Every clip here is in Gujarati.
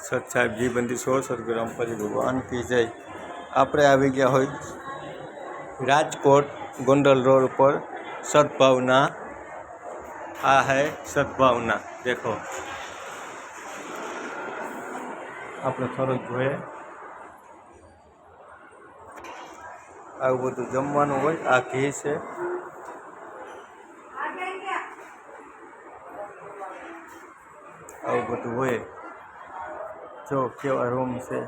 સત સાહેબજી બંદી 100 સદગુરુ પરી ભગવાન की जय। આપણે આવી ગયા હોય રાજકોટ गोंडल रोड पर सद्भावना। आ है सद्भावना, देखो આપણે થોડુંક જોઈએ આવું બધું જમવાનું હોય। આ ઘી છે, આવું બધું હોય। જો કેવા રૂમ છે,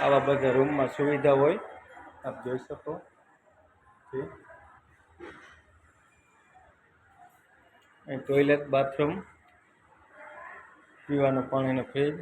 આવા બધા રૂમમાં સુવિધા હોય, આપ જોઈ શકો। ટોયલેટ, બાથરૂમ, પીવાનું પાણીનો ફ્રીજ,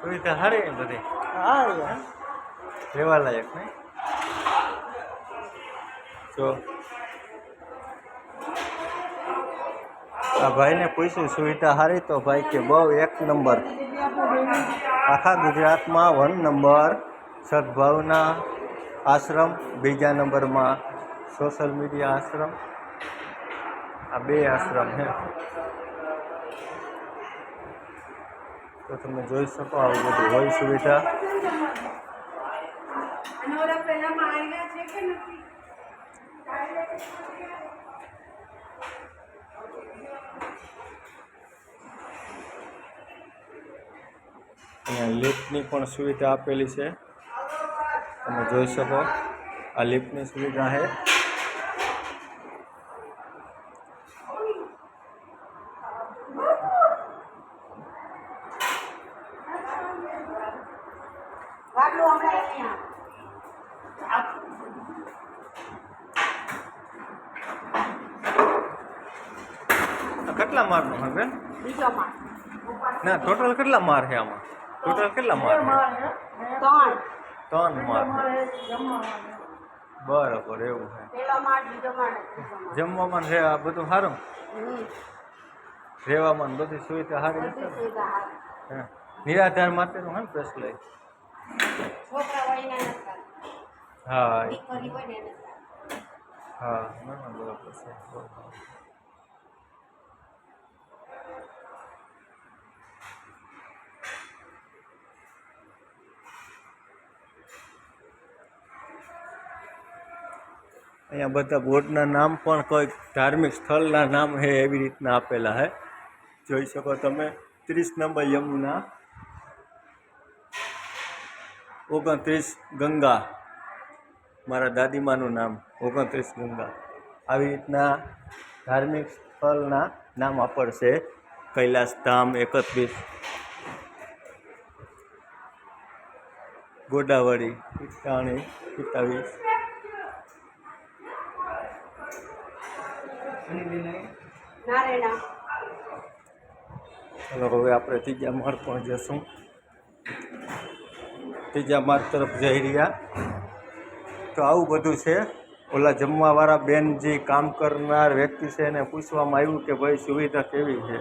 સુવિધા સારી ને બધી રહેવા લાયક નહીં। જો આ ભાઈને પૂછ્યું સુવિધા સારી, તો ભાઈ કે બહુ 1 નંબર। આખા ગુજરાતમાં 1 નંબર સદ્ભાવના આશ્રમ, બીજા નંબરમાં સોશિયલ મીડિયા આશ્રમ। આ 2 આશ્રમ છે, તો તમે જોઈ શકો આવું બધું હોય સુવિધા। અહીંયા લિફ્ટની પણ સુવિધા આપેલી છે, તમે જોઈ શકો આ લિફ્ટની સુવિધા છે। કેટલા માળનો છે બેન? બીજો માળ ના, ટોટલ કેટલા માળ છે આમાં? ટોટલ કેટલા માળ છે? 3 માળ। બરાબર, એવું છે। જમવામાં છે આ બધું સારું, રહેવામાં બધી સુવિધા સારી છે। નિરાધાર માટેનું હે ને પ્રેસ લઈ? હા હા, ના બરાબર છે। અહીંયા બધા બોર્ડના નામ પણ કોઈક ધાર્મિક સ્થળના નામ છે એવી રીતના આપેલા છે, જોઈ શકો તમે। 30 નંબર યમુના, 29 ગંગા, મારા દાદીમાનું નામ 29 ગંગા। આવી રીતના ધાર્મિક સ્થળના નામ આપશે। કૈલાસ ધામ 31, ગોડાવળી 27, 27। ચાલો હવે આપણે 3જા માળ પર જશું। 3જા માળ તરફ જઈ રહ્યા। તો આવું બધું છે। ઓલા જમવાવાળા બેન જે કામ કરનાર વ્યક્તિ છે એને પૂછવામાં આવ્યું કે ભાઈ સુવિધા કેવી છે,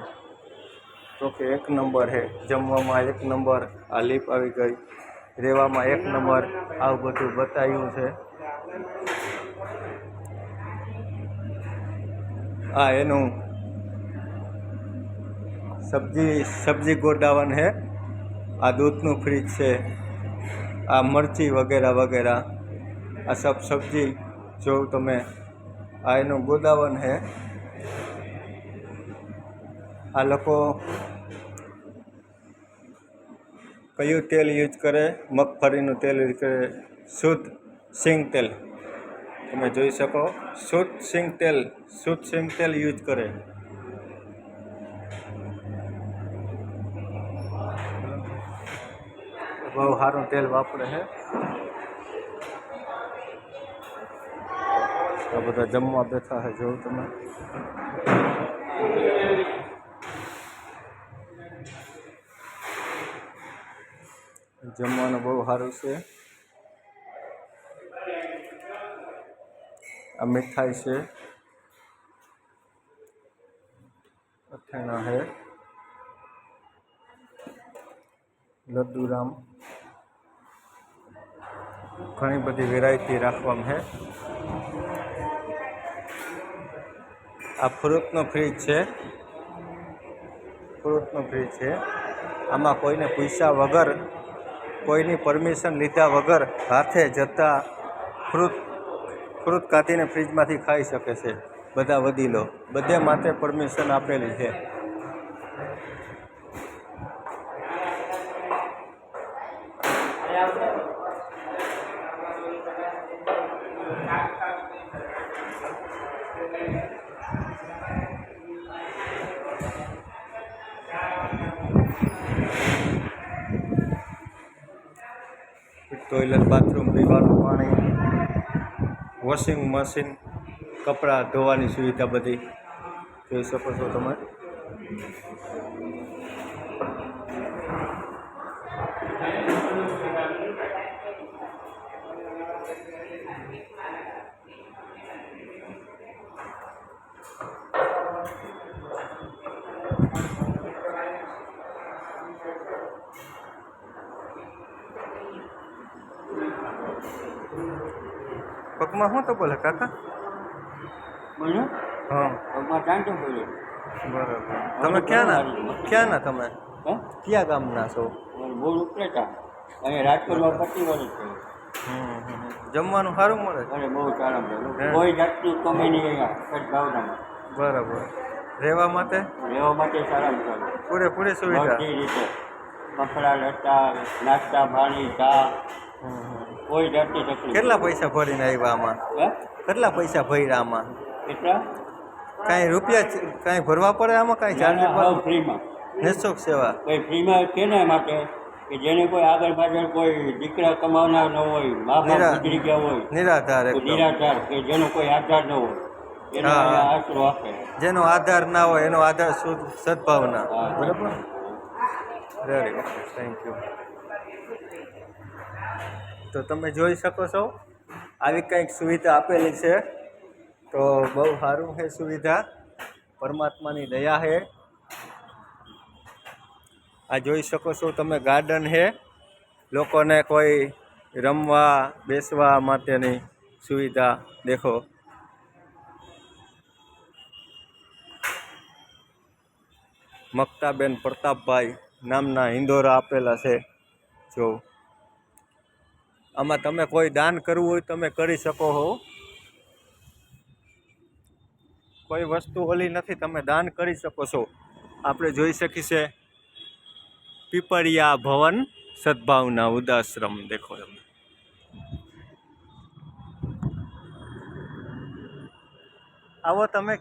તો કે 1 નંબર છે। જમવામાં 1 નંબર, આ લીપ આવી ગઈ, રહેવામાં 1 નંબર, આવું બધું બતાવ્યું છે। આ એનું સબ્જી ગોડાવન છે। આ દૂધનું ફ્રીજ છે, આ મરચી વગેરે વગેરે, આ સબ સબ્જી જો તમે, આ એનું ગોડાવન છે। આ લોકો કયું તેલ યુઝ કરે? મગફળીનું તેલ યુઝ કરે, શુદ્ધ સિંગ તેલ। તમે જોઈ શકો શુદ્ધ સિંગ તેલ યુઝ કરે. બહુ સારું તેલ વાપરે છે. આ બધા જમવા બેઠા છે, જોઉં તમે. જમવાનું બહુ સારું છે. આ મીઠાઈ છે, અથાણા છે, લડ્ડુરામ, ઘણી બધી વેરાયટી રાખવામાં છે. આ ફ્રૂટનો ફ્રીજ છે, આમાં કોઈને પૂછ્યા વગર, કોઈની પરમિશન લીધા વગર હાથે જતા ફ્રૂટ કાઢીને ફ્રીજમાંથી ખાઈ શકે છે. બધા વડીલો બધે માટે પરમિશન આપેલી છે. ટોયલેટ, બાથરૂમ, પીવાનું પાણી, વોશિંગ મશીન, કપડાં ધોવાની સુવિધા બધી જોઈ શકો છો તમે. પગમાં શું તો બોલે કાકા? બોલો. હા, પગમાં ચાંટો બોલ્યો. બરાબર. તમે ક્યાંના તમે કયા ગામના છો? બહુ ઉપરેટા અને રાજકોટમાં 25 વર્ષ છે. જમવાનું સારું મળે? અરે બહુ સારા મળે. કોઈ જાતની કમી નહીં અહીંયા સદભાવનામાં. બરાબર. રહેવા માટે સારા મળે. પૂરેપૂરી સુવિધા? બધી રીતે કપડા, લટ્ટા, નાસ્તા, પાણી, ચા, કોઈ જાતની તકલીફ. કેટલા પૈસા ભરીને આવ્યા આમાં? કેટલા પૈસા ભર્યા આમાં? કેટલા? કાંઈ રૂપિયા કાંઈ ભરવા પડે આમાં? કાંઈ ચાર્જ? ફ્રીમાં. નિઃશુલ્ક સેવા. કોઈ ફ્રીમાં છે ને માટે કે જેને કોઈ આગળ પાછળ કોઈ દીકરા કમાવનાર ન હોય, મા બાપ ગુજરી ગયા હોય, નિરાધાર કે જેનો કોઈ આધાર ન હોય, એનો આશરો આપે. જેનો આધાર ના હોય એનો આધાર સદભાવના. બરાબર. Very good, thank you. તો તમે જોઈ શકો છો આવી કંઈક સુવિધા આપેલી છે. તો બહુ સારું છે સુવિધા, પરમાત્માની દયા છે. આ જોઈ શકો છો તમે ગાર્ડન છે, લોકોને કોઈ રમવા બેસવા માટેની સુવિધા દેખો. મક્તાબેન પ્રતાપભાઈ નામના હિંદોરા આપેલા છે. જો આમાં તમે કોઈ દાન કરવું હોય તમે કરી શકો છો. કોઈ વસ્તુ ઓલી નથી, તમે દાન કરી શકો છો. આપણે જોઈ શકીએ છે પીપળિયા ભવન સદભાવના વૃદ્ધાશ્રમ. દેખો તમે. આવો તમે.